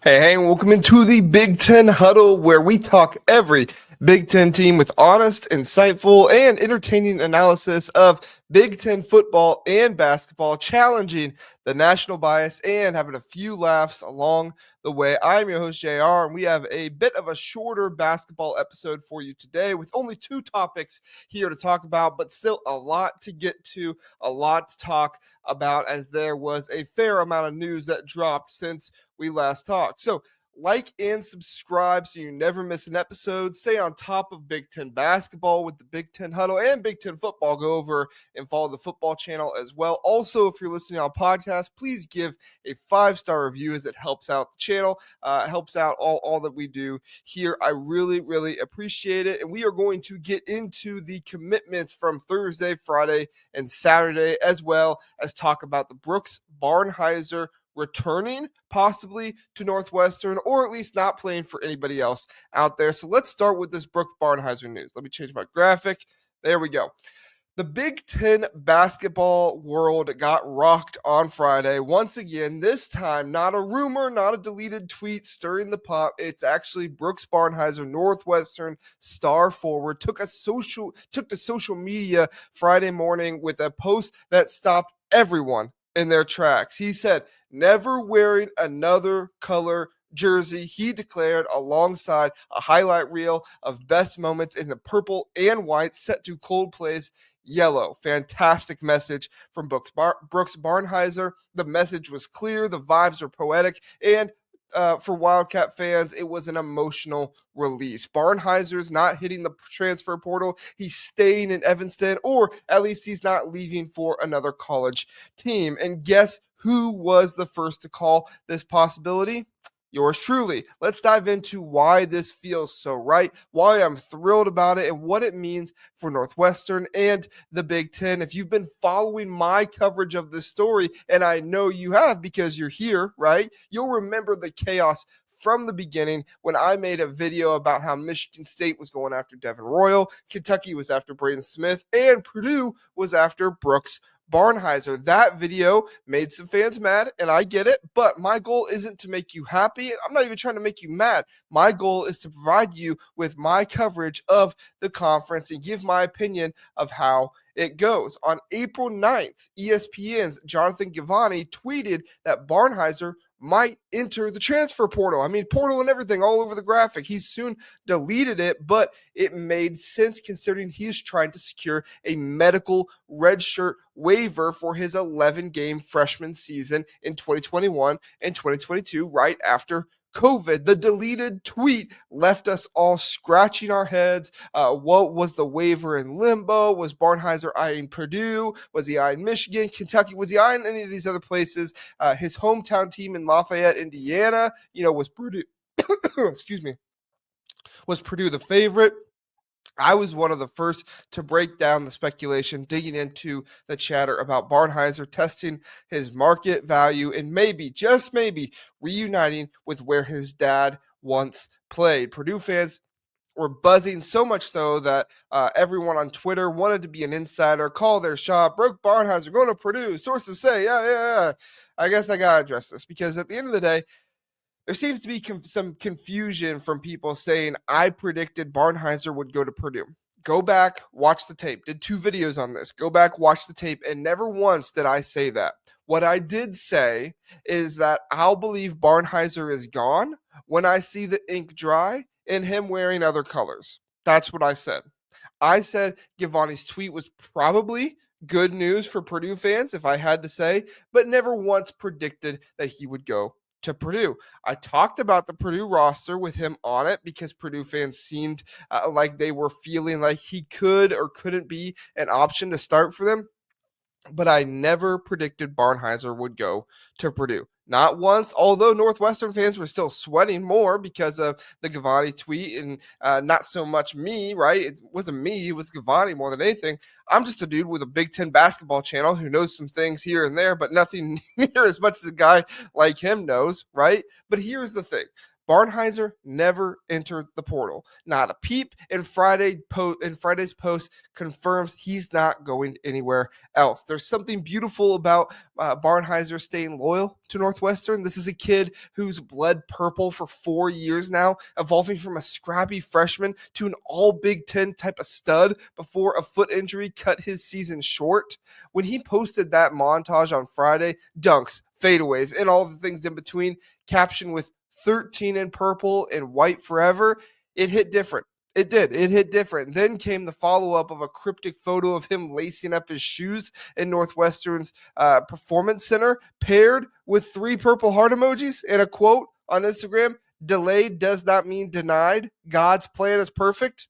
Hey, welcome into the Big Ten Huddle, where we talk every Big Ten team with honest, insightful, and entertaining analysis of Big Ten football and basketball, challenging the national bias and having a few laughs along the way. I'm your host, JR, and we have a bit of a shorter basketball episode for you today with only two topics here to talk about, but still a lot to get to, a lot to talk about, as there was a fair amount of news that dropped since we last talked. So like and subscribe so you never miss an episode. Stay on top of Big Ten basketball with the Big Ten Huddle and Big Ten football. Go over and follow the football channel as well. Also, if you're listening on podcast, please give a 5-star review, as it helps out the channel, helps out all that we do here. I really appreciate it. And we are going to get into the commitments from Thursday, Friday, and Saturday, as well as talk about the Brooks Barnhizer returning possibly to Northwestern, or at least not playing for anybody else out there. So let's start with this Brooks Barnhizer news. Let me change my graphic. There we go. The Big Ten basketball world got rocked on Friday. Once again, this time, not a rumor, not a deleted tweet stirring the pot. It's actually Brooks Barnhizer, Northwestern star forward, took to social media Friday morning with a post that stopped everyone in their tracks. He said, "Never wearing another color jersey," he declared, alongside a highlight reel of best moments in the purple and white set to Coldplay's Yellow. Fantastic message from Brooks Barnhizer. The message was clear, the vibes were poetic, and for Wildcat fans, it was an emotional release. Barnhizer's not hitting the transfer portal. He's staying in Evanston, or at least he's not leaving for another college team. And guess who was the first to call this possibility? Yours truly. Let's dive into why this feels so right, why I'm thrilled about it, and what it means for Northwestern and the Big Ten. If you've been following my coverage of this story, and I know you have because you're here, right? You'll remember the chaos from the beginning when I made a video about how Michigan State was going after Devin Royal, Kentucky was after Braden Smith, and Purdue was after Brooks Barnhizer. That video made some fans mad, and I get it, but my goal isn't to make you happy. I'm not even trying to make you mad. My goal is to provide you with my coverage of the conference and give my opinion of how it goes. On April 9th, ESPN's Jonathan Givony tweeted that Barnhizer might enter the transfer portal. I mean, portal and everything all over the graphic. He soon deleted it, but it made sense considering he's trying to secure a medical redshirt waiver for his 11-game freshman season in 2021 and 2022, right after COVID. The deleted tweet left us all scratching our heads. What was the waiver in limbo? Was Barnhizer eyeing Purdue? Was he eyeing Michigan, Kentucky? Was he eyeing any of these other places? His hometown team in Lafayette, Indiana, was Purdue. Excuse me. Was Purdue the favorite? I was one of the first to break down the speculation, digging into the chatter about Barnhizer testing his market value and maybe, just maybe, reuniting with where his dad once played. Purdue fans were buzzing, so much so that everyone on Twitter wanted to be an insider, call their shot. Brooks Barnhizer going to Purdue. Sources say, yeah. I guess I got to address this, because at the end of the day, there seems to be some confusion from people saying I predicted Barnhizer would go to Purdue. Go back, watch the tape. Did 2 videos on this. Go back, watch the tape, and never once did I say that. What I did say is that I'll believe Barnhizer is gone when I see the ink dry and him wearing other colors. That's what I said. I said Givony's tweet was probably good news for Purdue fans, if I had to say, but never once predicted that he would go to Purdue. I talked about the Purdue roster with him on it because Purdue fans seemed like they were feeling like he could or couldn't be an option to start for them. But I never predicted Barnhizer would go to Purdue. Not once, although Northwestern fans were still sweating more because of the Givony tweet, and not so much me, right? It wasn't me, it was Givony more than anything. I'm just a dude with a Big Ten basketball channel who knows some things here and there, but nothing near as much as a guy like him knows, right? But here's the thing. Barnhizer never entered the portal. Not a peep. And Friday's post confirms he's not going anywhere else. There's something beautiful about Barnhizer staying loyal to Northwestern. This is a kid who's bled purple for 4 years now, evolving from a scrappy freshman to an all Big Ten type of stud before a foot injury cut his season short. When he posted that montage on Friday, dunks, fadeaways, and all the things in between, captioned with 13 in purple and white forever, it hit different. It did. It hit different. Then came the follow-up of a cryptic photo of him lacing up his shoes in Northwestern's Performance Center, paired with 3 purple heart emojis and a quote on Instagram, "Delayed does not mean denied. God's plan is perfect."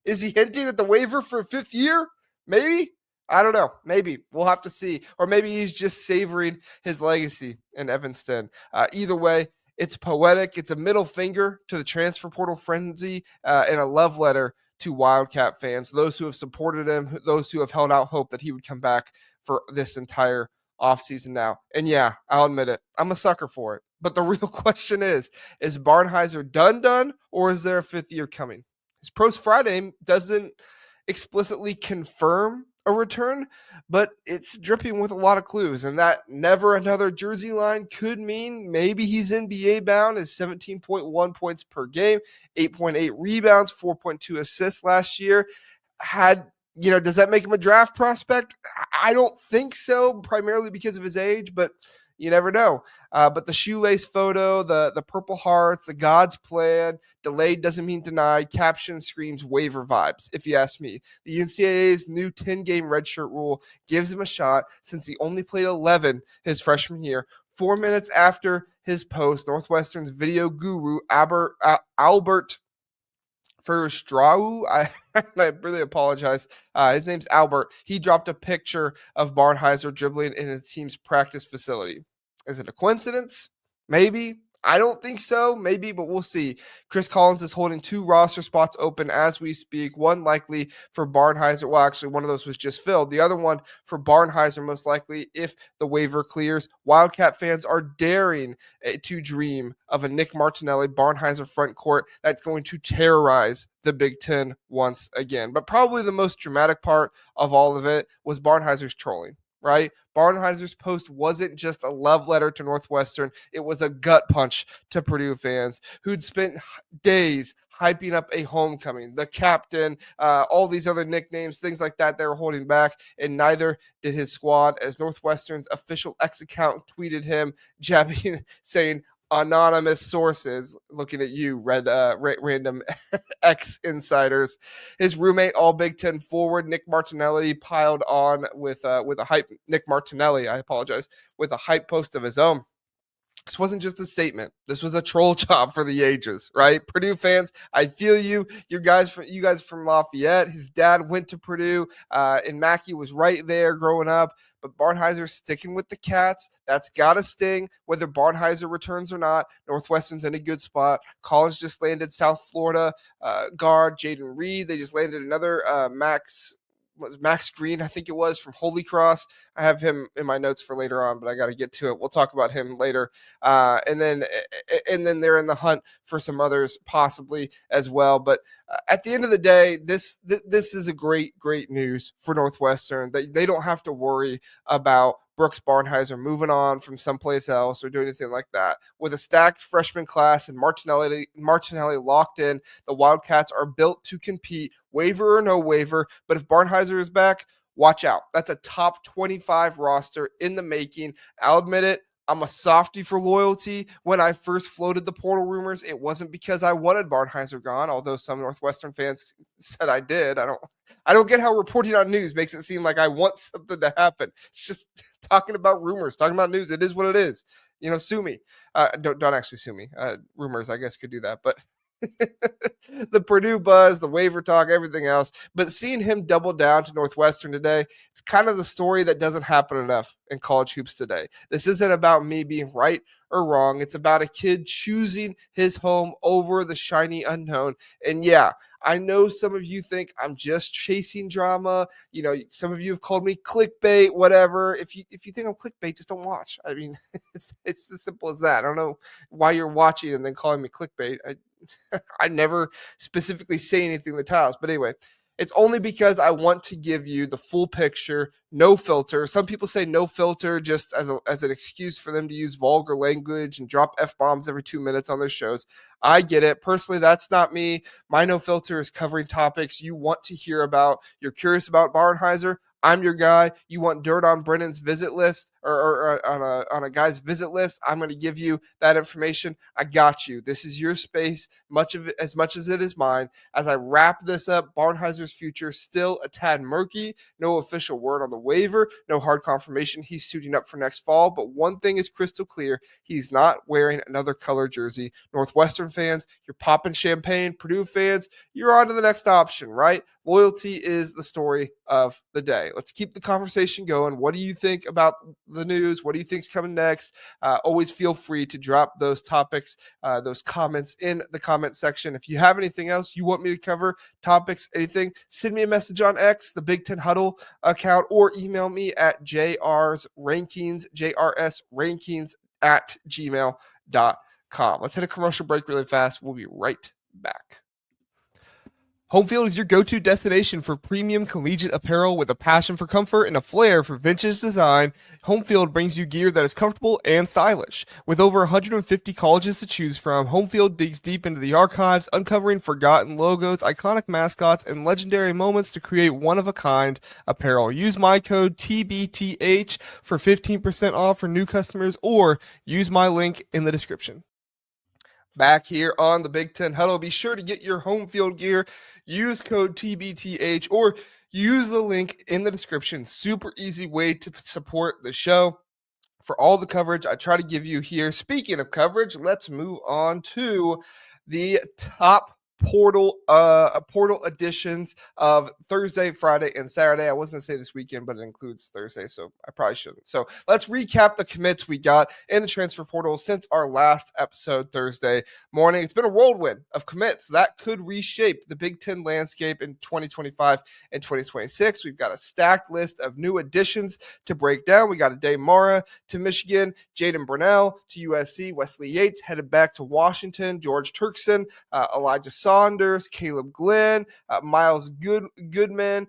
Is he hinting at the waiver for a 5th year? Maybe. I don't know. Maybe. We'll have to see. Or maybe he's just savoring his legacy in Evanston. Either way, it's poetic. It's a middle finger to the transfer portal frenzy and a love letter to Wildcat fans, those who have supported him, those who have held out hope that he would come back for this entire offseason now. And yeah, I'll admit it. I'm a sucker for it. But the real question is Barnhizer done, or is there a 5th year coming? His Pros Friday doesn't explicitly confirm a return, but it's dripping with a lot of clues, and that never another jersey line could mean maybe he's NBA bound as 17.1 points per game, 8.8 rebounds, 4.2 assists last year. Does that make him a draft prospect? I don't think so, primarily because of his age, but you never know. But the shoelace photo, the purple hearts, the God's plan, delayed doesn't mean denied, caption screams waiver vibes, if you ask me. The NCAA's new 10-game redshirt rule gives him a shot since he only played 11 his freshman year. 4 minutes after his post, Northwestern's video guru, Albert Verstrau, I really apologize. His name's Albert. He dropped a picture of Barnhizer dribbling in his team's practice facility. Is it a coincidence? Maybe. I don't think so. Maybe, but we'll see. Chris Collins is holding 2 roster spots open as we speak. One likely for Barnhizer. Well, actually, one of those was just filled. The other one for Barnhizer, most likely, if the waiver clears. Wildcat fans are daring to dream of a Nick Martinelli Barnhizer front court that's going to terrorize the Big Ten once again. But probably the most dramatic part of all of it was Barnhizer's trolling. Right? Barnhizer's post wasn't just a love letter to Northwestern. It was a gut punch to Purdue fans who'd spent days hyping up a homecoming, the captain, all these other nicknames, things like that they were holding back, and neither did his squad, as Northwestern's official X account tweeted him, jabbing, saying, "Anonymous sources," looking at you, random X insiders. His roommate, all Big Ten forward Nick Martinelli, piled on with a hype. Nick Martinelli, I apologize, with a hype post of his own. This wasn't just a statement. This was a troll job for the ages, right? Purdue fans, I feel you. You guys from Lafayette. His dad went to Purdue, and Mackey was right there growing up. But Barnhizer sticking with the Cats. That's got to sting, whether Barnhizer returns or not. Northwestern's in a good spot. Collins just landed South Florida guard Jaden Reed. They just landed another Max Green, I think it was, from Holy Cross. I have him in my notes for later on, but I got to get to it. We'll talk about him later. And then they're in the hunt for some others possibly as well. But at the end of the day, this is a great news for Northwestern that they don't have to worry about Brooks Barnhizer moving on from someplace else or doing anything like that. With a stacked freshman class and Martinelli locked in, the Wildcats are built to compete, waiver or no waiver. But if Barnhizer is back, watch out. That's a top 25 roster in the making. I'll admit it. I'm a softie for loyalty. When I first floated the portal rumors, it wasn't because I wanted Barnhizer gone, although some Northwestern fans said I did. I don't get how reporting on news makes it seem like I want something to happen. It's just talking about rumors, talking about news. It is what it is. Sue me. Don't actually sue me. Rumors, I guess, could do that, but the Purdue buzz, the waiver talk, everything else. But seeing him double down to Northwestern today, it's kind of the story that doesn't happen enough in college hoops today. This isn't about me being right or wrong. It's about a kid choosing his home over the shiny unknown. And yeah, I know some of you think I'm just chasing drama. You know, some of you have called me clickbait, whatever. If you think I'm clickbait, just don't watch. I mean, it's as simple as that. I don't know why you're watching and then calling me clickbait. I never specifically say anything in the titles, but anyway, it's only because I want to give you the full picture, no filter. Some people say no filter just as an excuse for them to use vulgar language and drop F-bombs every 2 minutes on their shows. I get it. Personally, that's not me. My no filter is covering topics you want to hear about. You're curious about Barnhizer. I'm your guy. You want dirt on Brennan's visit list or on a guy's visit list? I'm going to give you that information. I got you. This is your space, much of it, as much as it is mine. As I wrap this up, Barnhizer's future still a tad murky. No official word on the waiver. No hard confirmation he's suiting up for next fall. But one thing is crystal clear. He's not wearing another color jersey. Northwestern fans, you're popping champagne. Purdue fans, you're on to the next option, right? Loyalty is the story of the day. Let's keep the conversation going. What do you think about the news? What do you think's coming next? Always feel free to drop those topics, those comments in the comment section. If you have anything else you want me to cover, topics, anything, send me a message on X, the Big Ten Huddle account, or email me at jrsrankings at gmail.com. Let's hit a commercial break really fast. We'll be right back. Homefield is your go-to destination for premium collegiate apparel with a passion for comfort and a flair for vintage design. Homefield brings you gear that is comfortable and stylish. With over 150 colleges to choose from, Homefield digs deep into the archives, uncovering forgotten logos, iconic mascots, and legendary moments to create one-of-a-kind apparel. Use my code TBTH for 15% off for new customers, or use my link in the description. Back here on the Big Ten Huddle, be sure to get your home field gear. Use code TBTH or use the link in the description. Super easy way to support the show. For all the coverage I try to give you here. Speaking of coverage, let's move on to the top portal editions of Thursday, Friday, and Saturday. I was going to say this weekend, but it includes Thursday, so I probably shouldn't. So let's recap the commits we got in the transfer portal since our last episode Thursday morning. It's been a whirlwind of commits that could reshape the Big Ten landscape in 2025 and 2026. We've got a stacked list of new additions to break down. We got Aday Mara to Michigan, Jaden Brownell to USC, Wesley Yates headed back to Washington, George Turkson, Elijah Saunders, Kaleb Glenn, Miles Goodman,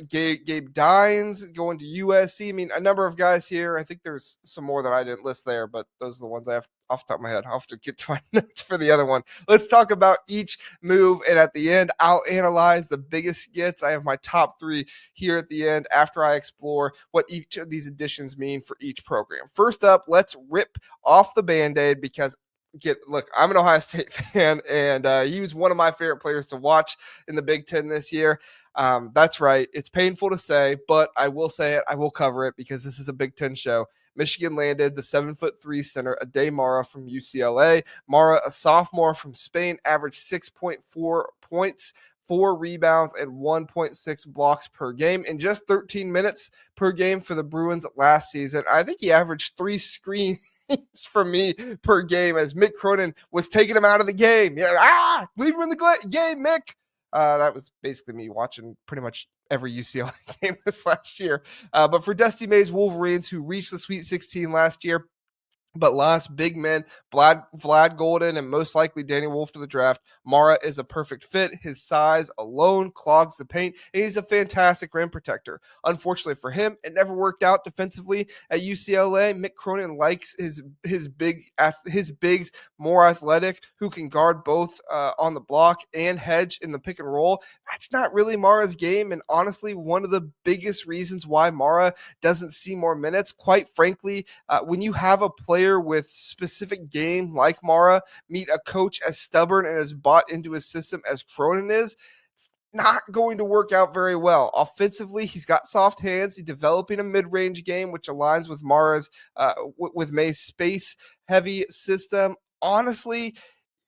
Gabe Dynes going to USC. I mean, a number of guys here. I think there's some more that I didn't list there, but those are the ones I have off the top of my head. I'll have to get to my notes for the other one. Let's talk about each move, and at the end, I'll analyze the biggest gets. I have my top three here at the end after I explore what each of these additions mean for each program. First up, let's rip off the Band-Aid because look, I'm an Ohio State fan, and he was one of my favorite players to watch in the Big Ten this year. That's right. It's painful to say, but I will say it. I will cover it because this is a Big Ten show. Michigan landed the 7'3" center, Aday Mara from UCLA. Mara, a sophomore from Spain, averaged 6.4 points, 4 rebounds, and 1.6 blocks per game in just 13 minutes per game for the Bruins last season. I think he averaged 3 screens from me per game as Mick Cronin was taking him out of the game. Yeah, leave him in the game, Mick. That was basically me watching pretty much every UCLA game this last year. But for Dusty May's Wolverines, who reached the Sweet 16 last year, but lost big men, Vlad Golden, and most likely Danny Wolf to the draft, Mara is a perfect fit. His size alone clogs the paint, and he's a fantastic rim protector. Unfortunately for him, it never worked out defensively at UCLA. Mick Cronin likes his bigs more athletic, who can guard both on the block and hedge in the pick and roll. That's not really Mara's game, and honestly, one of the biggest reasons why Mara doesn't see more minutes. Quite frankly, when you have a player with specific game like Mara meet a coach as stubborn and as bought into his system as Cronin is, it's not going to work out very well. Offensively, he's got soft hands. He's developing a mid-range game, which aligns with Mara's with May's space-heavy system. Honestly,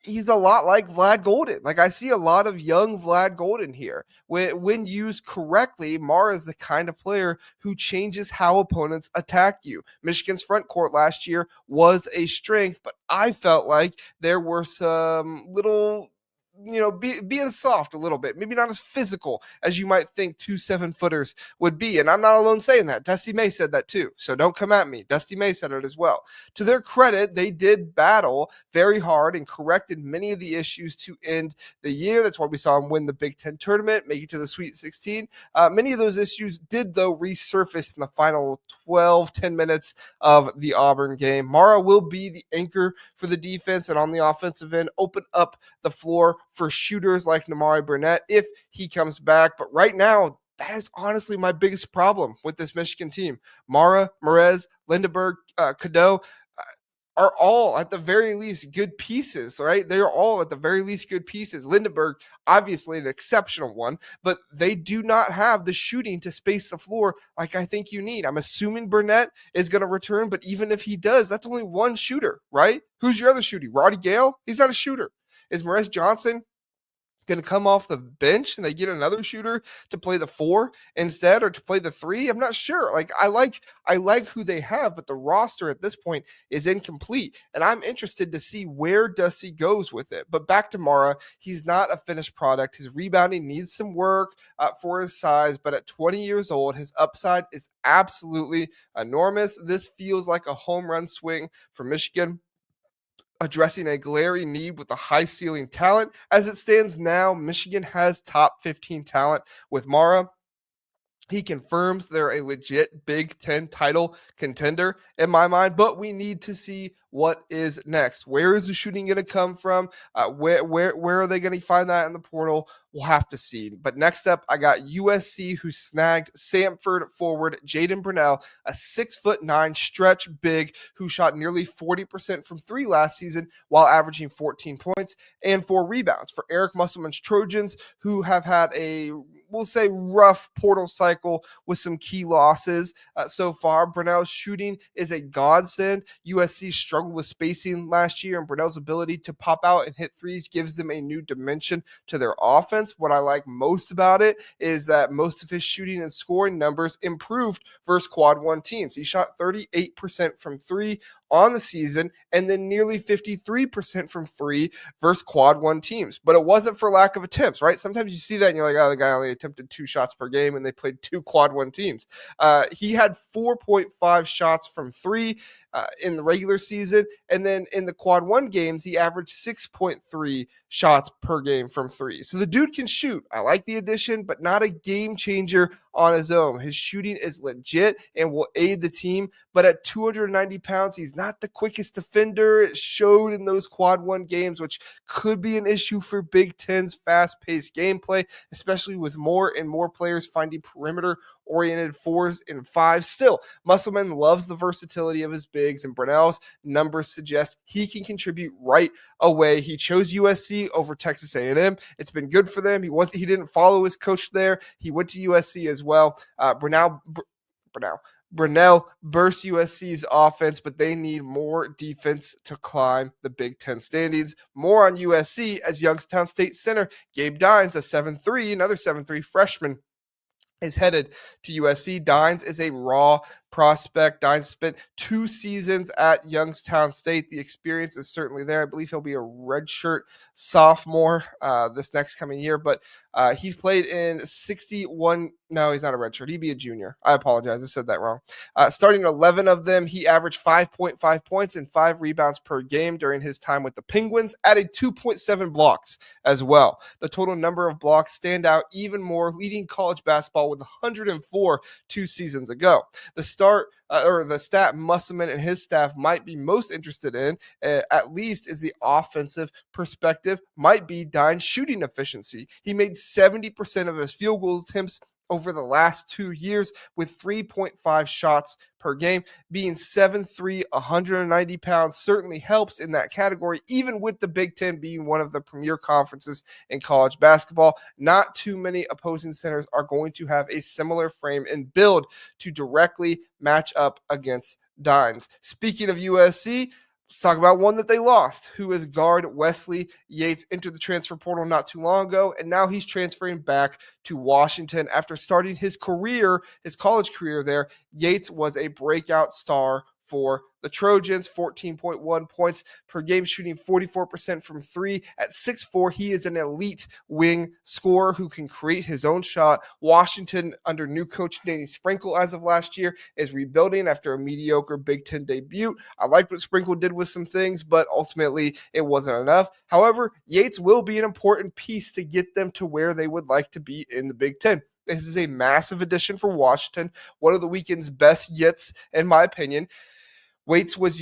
he's a lot like Vlad Golden. Like, I see a lot of young Vlad Golden here. When used correctly, Mara is the kind of player who changes how opponents attack you. Michigan's front court last year was a strength, but I felt like there were some little, being soft a little bit, maybe not as physical as you might think 2 7-footers would be. And I'm not alone saying that. Dusty May said that too. So don't come at me. Dusty May said it as well. To their credit, they did battle very hard and corrected many of the issues to end the year. That's why we saw them win the Big Ten tournament, make it to the Sweet 16. Many of those issues did, though, resurface in the final 10 minutes of the Auburn game. Mara will be the anchor for the defense, and on the offensive end, open up the floor for shooters like Nimari Burnett if he comes back. But right now, that is honestly my biggest problem with this Michigan team. Mara, Merez, Lindenberg, Cadeau are all at the very least good pieces, right? They are all at the very least good pieces. Lindenberg, obviously an exceptional one, but they do not have the shooting to space the floor like I think you need. I'm assuming Burnett is going to return, but even if he does, that's only one shooter, right? Who's your other shooter? Roddy Gale? He's not a shooter. Is Morez Johnson going to come off the bench and they get another shooter to play the 4 instead, or to play the 3? I'm not sure. Like, I like who they have, but the roster at this point is incomplete, and I'm interested to see where Dusty goes with it. But back to Mara, he's not a finished product. His rebounding needs some work for his size, but at 20 years old, his upside is absolutely enormous. This feels like a home run swing for Michigan, addressing a glaring need with a high ceiling talent. As it stands now, Michigan has top 15 talent with Mara. He confirms they're a legit Big Ten title contender in my mind, but we need to see what is next. Where is the shooting going to come from? Where are they going to find that in the portal? We'll have to see. But next up, I got USC, who snagged Samford forward Jaden Brownell, a 6'9" stretch big who shot nearly 40% from 3 last season while averaging 14 points and 4 rebounds. For Eric Musselman's Trojans, who have had a, we'll say, rough portal cycle with some key losses so far, Brownell's shooting is a godsend. USC struggled with spacing last year, and Brownell's ability to pop out and hit threes gives them a new dimension to their offense. What I like most about it is that most of his shooting and scoring numbers improved versus quad 1 teams. He shot 38% from 3 on the season, and then nearly 53% from 3 versus quad 1 teams. But it wasn't for lack of attempts, right? Sometimes you see that and you're like, oh, the guy only attempted 2 shots per game and they played 2 quad 1 teams. He had 4.5 shots from 3 in the regular season, and then in the quad 1 games, he averaged 6.3 shots per game from 3. So the dude can shoot. I like the addition, but not a game changer on his own. His shooting is legit and will aid the team, but at 290 pounds, he's not the quickest defender. It showed in those quad 1 games, which could be an issue for Big Ten's fast-paced gameplay, especially with more and more players finding perimeter-oriented 4s and 5s. Still, Musselman loves the versatility of his bigs, and Brownell's numbers suggest he can contribute right away. He chose USC over Texas A&M. It's been good for them. He didn't follow his coach there. He went to USC as well. Brownell burst USC's offense, but they need more defense to climb the Big Ten standings. More on USC as Youngstown State center Gabe Dynes, another 7'3" freshman, is headed to USC. Dynes is a raw prospect. Dynes spent 2 seasons at Youngstown State. The experience is certainly there. I believe he'll be a redshirt sophomore this next coming year, but he's played in 61. No, he's not a redshirt. He'd be a junior. I apologize. I said that wrong. Starting 11 of them, he averaged 5.5 points and 5 rebounds per game during his time with the Penguins, added 2.7 blocks as well. The total number of blocks stand out even more, leading college basketball with 104 2 seasons ago. The stat Musselman and his staff might be most interested in, at least, is the offensive perspective, might be Dynes' shooting efficiency. He made 70% of his field goal attempts over the last 2 years with 3.5 shots per game. Being 7'3", 190 pounds certainly helps in that category, even with the Big Ten being one of the premier conferences in college basketball. Not too many opposing centers are going to have a similar frame and build to directly match up against Dynes. Speaking of USC, Let's talk about one that they lost, who is guard Wesley Yates. Entered the transfer portal not too long ago, and now he's transferring back to Washington after starting his college career there. Yates was a breakout star for the Trojans, 14.1 points per game, shooting 44% from three. At 6'4", he is an elite wing scorer who can create his own shot. Washington, under new coach Danny Sprinkle as of last year, is rebuilding after a mediocre Big Ten debut. I liked what Sprinkle did with some things, but ultimately it wasn't enough. However, Yates will be an important piece to get them to where they would like to be in the Big Ten. This is a massive addition for Washington, one of the weekend's best yets, in my opinion. Yates was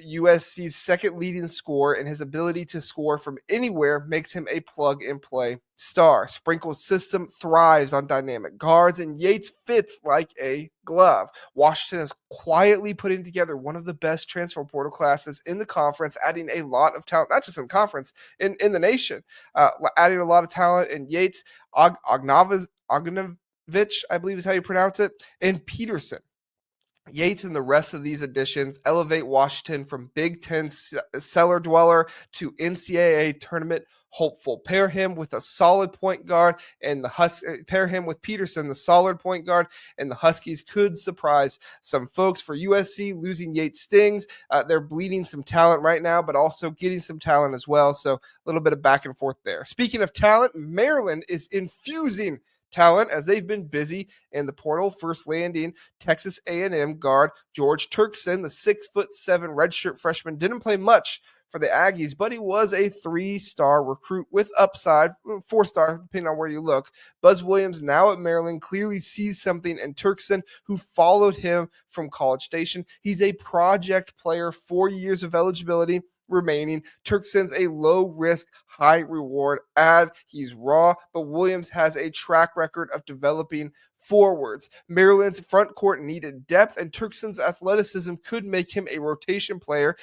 USC's second leading scorer, and his ability to score from anywhere makes him a plug-and-play star. Sprinkle's system thrives on dynamic guards, and Yates fits like a glove. Washington is quietly putting together one of the best transfer portal classes in the conference, adding a lot of talent, not just in the conference, in the nation, adding a lot of talent in Yates, Ognanovich, I believe is how you pronounce it, and Peterson. Yates and the rest of these additions elevate Washington from Big Ten cellar dweller to NCAA tournament hopeful. Pair him with a solid point guard, and pair him with Peterson, the solid point guard, and the Huskies could surprise some folks. For USC, losing Yates stings. They're bleeding some talent right now, but also getting some talent as well. So a little bit of back and forth there. Speaking of talent, Maryland is infusing talent as they've been busy in the portal. First landing Texas A&M guard George Turkson, the 6'7" redshirt freshman, didn't play much for the Aggies, but he was a 3-star recruit with upside, 4-star, depending on where you look. Buzz Williams, now at Maryland, clearly sees something in Turkson, who followed him from College Station. He's a project player, 4 years of eligibility remaining. Turkson's a low-risk, high-reward add. He's raw, but Williams has a track record of developing forwards. Maryland's front court needed depth, and Turkson's athleticism could make him a rotation player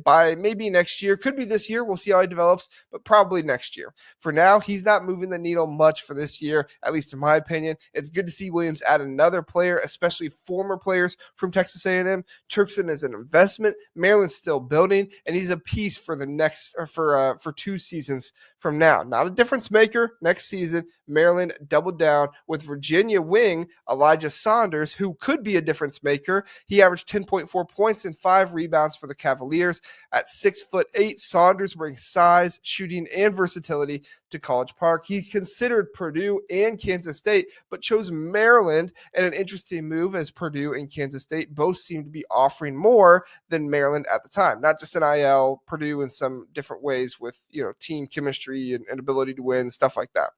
by maybe next year. Could be this year. We'll see how he develops, but probably next year. For now, he's not moving the needle much for this year, at least in my opinion. It's good to see Williams add another player, especially former players from Texas A&M. Turkson is an investment. Maryland's still building, and he's a piece for the next for 2 seasons from now. Not a difference maker next season. Maryland doubled down with Virginia wing Elijah Saunders, who could be a difference maker. He averaged 10.4 points and 5 rebounds for the Cavaliers. At 6'8", Saunders brings size, shooting, and versatility to College Park. He's considered Purdue and Kansas State, but chose Maryland, and an interesting move as Purdue and Kansas State both seem to be offering more than Maryland at the time. Not just NIL, Purdue in some different ways with team chemistry and ability to win, stuff like that.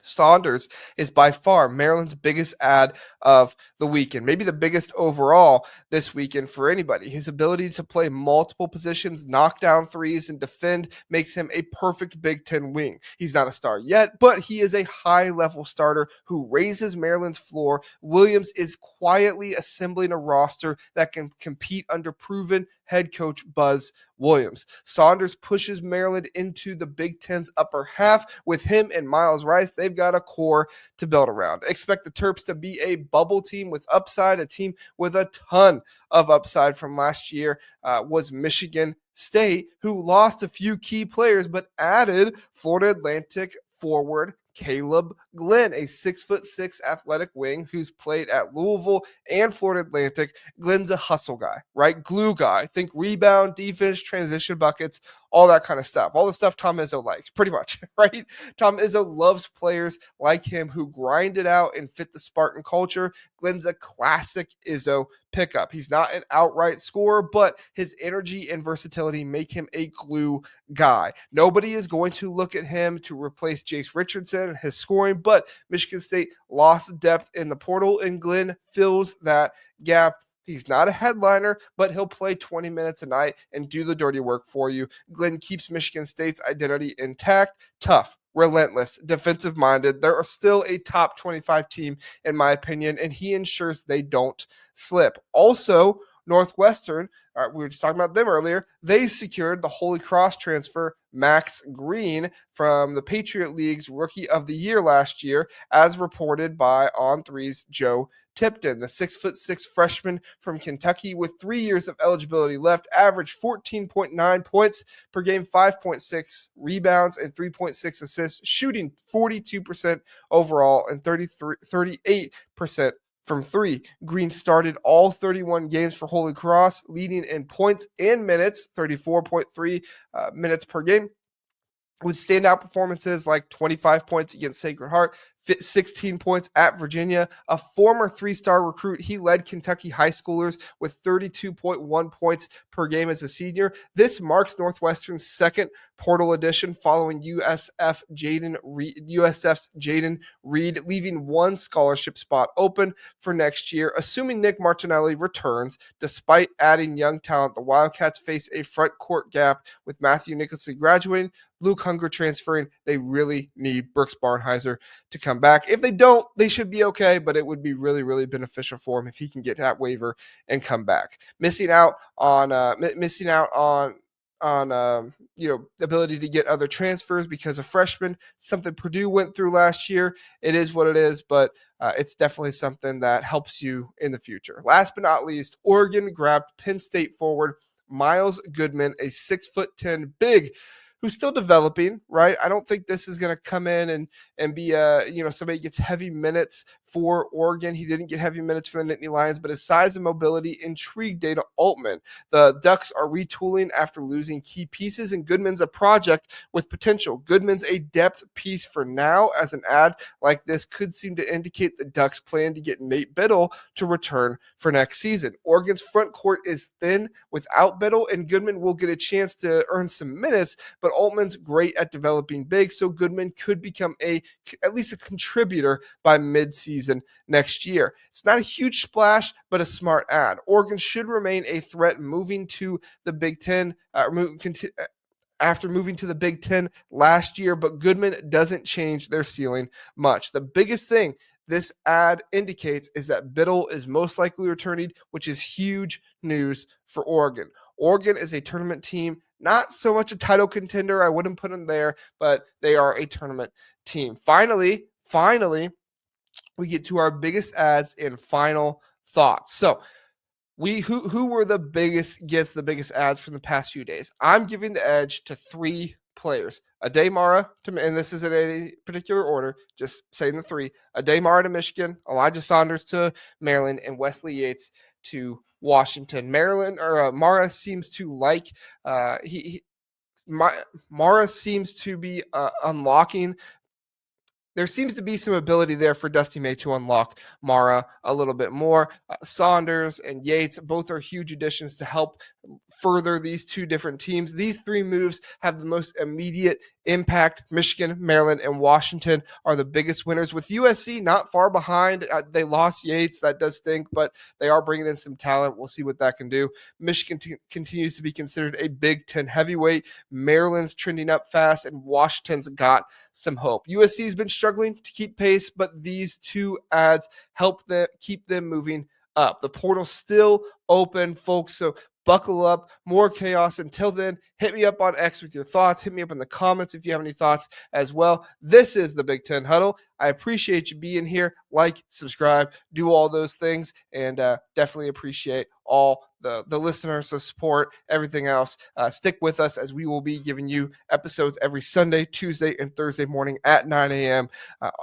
Saunders is by far Maryland's biggest add of the weekend, maybe the biggest overall this weekend for anybody. His ability to play multiple positions, knock down threes, and defend makes him a perfect Big Ten wing. He's not a star yet, but he is a high-level starter who raises Maryland's floor. Williams is quietly assembling a roster that can compete under proven head coach Buzz Williams. Saunders pushes Maryland into the Big Ten's upper half. With him and Miles Rice, they've got a core to build around. Expect the Terps to be a bubble team with upside. A team with a ton of upside from last year was Michigan State, who lost a few key players but added Florida Atlantic forward Kaleb Glenn, a 6'6" athletic wing who's played at Louisville and Florida Atlantic. Glenn's a hustle guy, right? Glue guy. Think rebound, defense, transition buckets, all that kind of stuff. All the stuff Tom Izzo likes, pretty much, right? Tom Izzo loves players like him who grind it out and fit the Spartan culture. Glenn's a classic Izzo pickup. He's not an outright scorer, but his energy and versatility make him a glue guy. Nobody is going to look at him to replace Jace Richardson and his scoring, but Michigan State lost depth in the portal, and Glenn fills that gap. He's not a headliner, but he'll play 20 minutes a night and do the dirty work for you. Glenn keeps Michigan State's identity intact, tough, relentless, defensive-minded. They're still a top 25 team, in my opinion, and he ensures they don't slip. Also, Northwestern, we were just talking about them earlier, they secured the Holy Cross transfer Max Green from the Patriot League's Rookie of the Year last year, as reported by On3's Joe Tipton. The 6'6" freshman from Kentucky with 3 years of eligibility left averaged 14.9 points per game, 5.6 rebounds, and 3.6 assists, shooting 42% overall and 38% from three. Green started all 31 games for Holy Cross, leading in points and minutes, 34.3 minutes per game, with standout performances like 25 points against Sacred Heart, 16 points at Virginia. A former three-star recruit, he led Kentucky high schoolers with 32.1 points per game as a senior. This marks Northwestern's second portal addition following USF's Jaden Reed, leaving one scholarship spot open for next year. Assuming Nick Martinelli returns, despite adding young talent, the Wildcats face a front court gap with Matthew Nicholson graduating, Luke Hunger transferring. They really need Brooks Barnhizer to come back. If they don't, they should be okay, but it would be really, really beneficial for him if he can get that waiver and come back. Missing out on ability to get other transfers because of freshmen, something Purdue went through last year. It is what it is, but it's definitely something that helps you in the future. Last but not least, Oregon grabbed Penn State forward Miles Goodman, a 6'10" big who's still developing, right? I don't think this is going to come in and be somebody gets heavy minutes for Oregon. He didn't get heavy minutes for the Nittany Lions, but his size and mobility intrigued Dana Altman. The Ducks are retooling after losing key pieces, and Goodman's a project with potential. Goodman's a depth piece for now, as an ad like this could seem to indicate the Ducks plan to get Nate Biddle to return for next season. Oregon's front court is thin without Biddle, and Goodman will get a chance to earn some minutes, but Altman's great at developing big, so Goodman could become at least a contributor by mid-season next year. It's not a huge splash, but a smart ad. Oregon should remain a threat moving to the Big Ten, after moving to the Big Ten last year, but Goodman doesn't change their ceiling much. The biggest thing this ad indicates is that Biddle is most likely returning, which is huge news for Oregon. Oregon is a tournament team, not so much a title contender. I wouldn't put them there, but they are a tournament team. Finally, we get to our biggest ads and final thoughts. So who were the biggest ads from the past few days? I'm giving the edge to three players. Aday Mara, and this isn't any particular order, just saying the three. Aday Mara to Michigan, Elijah Saunders to Maryland, and Wesley Yates to Washington. Mara seems to like Mara seems to be unlocking. There seems to be some ability there for Dusty May to unlock Mara a little bit more. Saunders and Yates, both are huge additions to help further these two different teams. These three moves have the most immediate impact. Michigan, Maryland, and Washington are the biggest winners, with USC not far behind. They lost Yates. That does stink, but they are bringing in some talent. We'll see what that can do. Michigan continues to be considered a Big Ten heavyweight. Maryland's trending up fast, and Washington's got some hope. USC's been struggling to keep pace, but these two ads help them keep them moving up. The portal's still open, folks, so buckle up. More chaos. Until then, hit me up on X with your thoughts. Hit me up in the comments if you have any thoughts as well. This is the Big Ten Huddle. I appreciate you being here. Like, subscribe, do all those things, and definitely appreciate all the listeners, the support, everything else. Stick with us, as we will be giving you episodes every Sunday, Tuesday, and Thursday morning at 9 a.m.,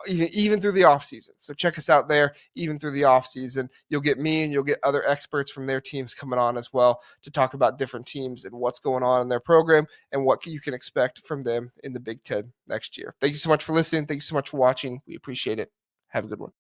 even through the off season. So check us out there, even through the off season. You'll get me and you'll get other experts from their teams coming on as well to talk about different teams and what's going on in their program and what you can expect from them in the Big Ten next year. Thank you so much for listening. Thank you so much for watching. We appreciate it. Have a good one.